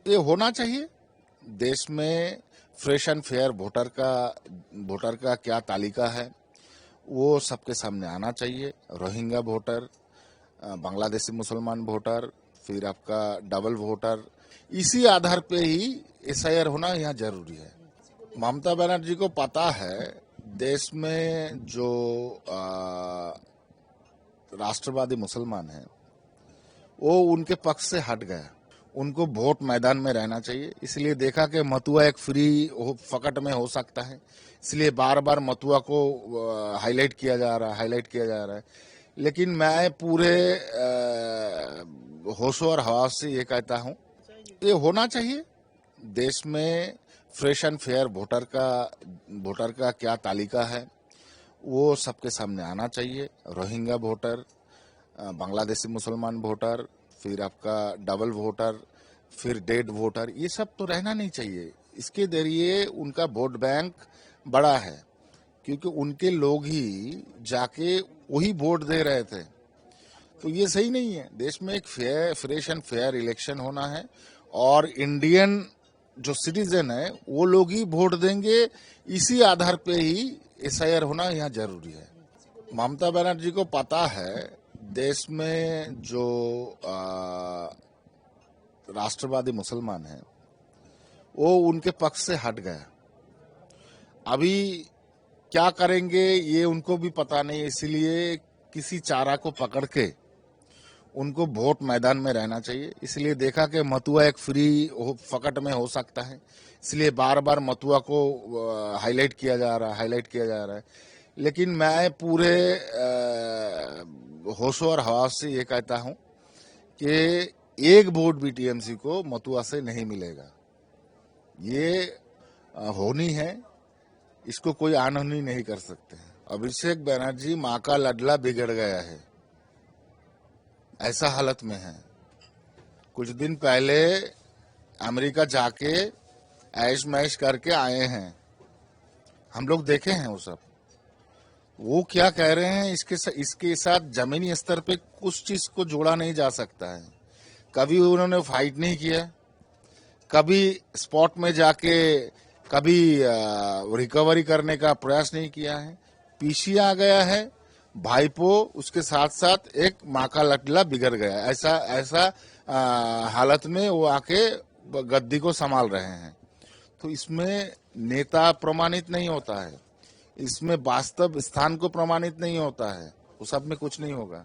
ये होना चाहिए। देश में फ्रेश एंड फेयर वोटर का क्या तालिका है वो सबके सामने आना चाहिए। रोहिंग्या वोटर, बांग्लादेशी मुसलमान वोटर, फिर आपका डबल वोटर, इसी आधार पे ही एसआईआर होना यहाँ जरूरी है। ममता बनर्जी को पता है देश में जो राष्ट्रवादी मुसलमान हैं वो उनके पक्ष से हट गया। उनको वोट मैदान में रहना चाहिए, इसलिए देखा कि मथुआ एक फ्री फकट में हो सकता है, इसलिए बार बार मथुआ को हाईलाइट किया जा रहा है। लेकिन मैं पूरे होशो और हवास से ये कहता हूँ, ये होना चाहिए। देश में फ्रेश एंड फेयर वोटर का क्या तालिका है वो सबके सामने आना चाहिए। रोहिंग्या वोटर, बांग्लादेशी मुसलमान वोटर, फिर आपका डबल वोटर, फिर डेड वोटर, ये सब तो रहना नहीं चाहिए। इसके जरिए उनका वोट बैंक बड़ा है, क्योंकि उनके लोग ही जाके वही वोट दे रहे थे। तो ये सही नहीं है। देश में एक फ्रेश एंड फेयर इलेक्शन होना है और इंडियन जो सिटीजन है वो लोग ही वोट देंगे। इसी आधार पे ही एसआईआर होना यहाँ जरूरी है। ममता बनर्जी को पता है देश में जो राष्ट्रवादी मुसलमान हैं वो उनके पक्ष से हट गया। अभी क्या करेंगे ये उनको भी पता नहीं, इसलिए किसी चारा को पकड़ के उनको वोट मैदान में रहना चाहिए। इसलिए देखा कि मथुआ एक फ्री फकट में हो सकता है, इसलिए बार बार मथुआ को हाईलाइट किया जा रहा है। लेकिन मैं पूरे होशो और हवास से ये कहता हूँ कि एक वोट भी टीएमसी को मथुआ से नहीं मिलेगा। ये होनी है, इसको कोई अनहोनी नहीं कर सकते हैं। अभिषेक बनर्जी माँ का लडला बिगड़ गया है, ऐसा हालत में है। कुछ दिन पहले अमेरिका जाके ऐश मैश करके आए हैं, हम लोग देखे हैं वो सब। वो क्या कह रहे हैं इसके साथ जमीनी स्तर पे कुछ चीज को जोड़ा नहीं जा सकता है। कभी उन्होंने फाइट नहीं किया, कभी स्पॉट में जाके कभी रिकवरी करने का प्रयास नहीं किया है। पीछे आ गया है भाईपो, उसके साथ साथ एक माँ का लडला बिगड़ गया। ऐसा हालत में वो आके गद्दी को संभाल रहे हैं। तो इसमें नेता प्रमाणित नहीं होता है, इसमें वास्तव स्थान को प्रमाणित नहीं होता है, वो सब में कुछ नहीं होगा।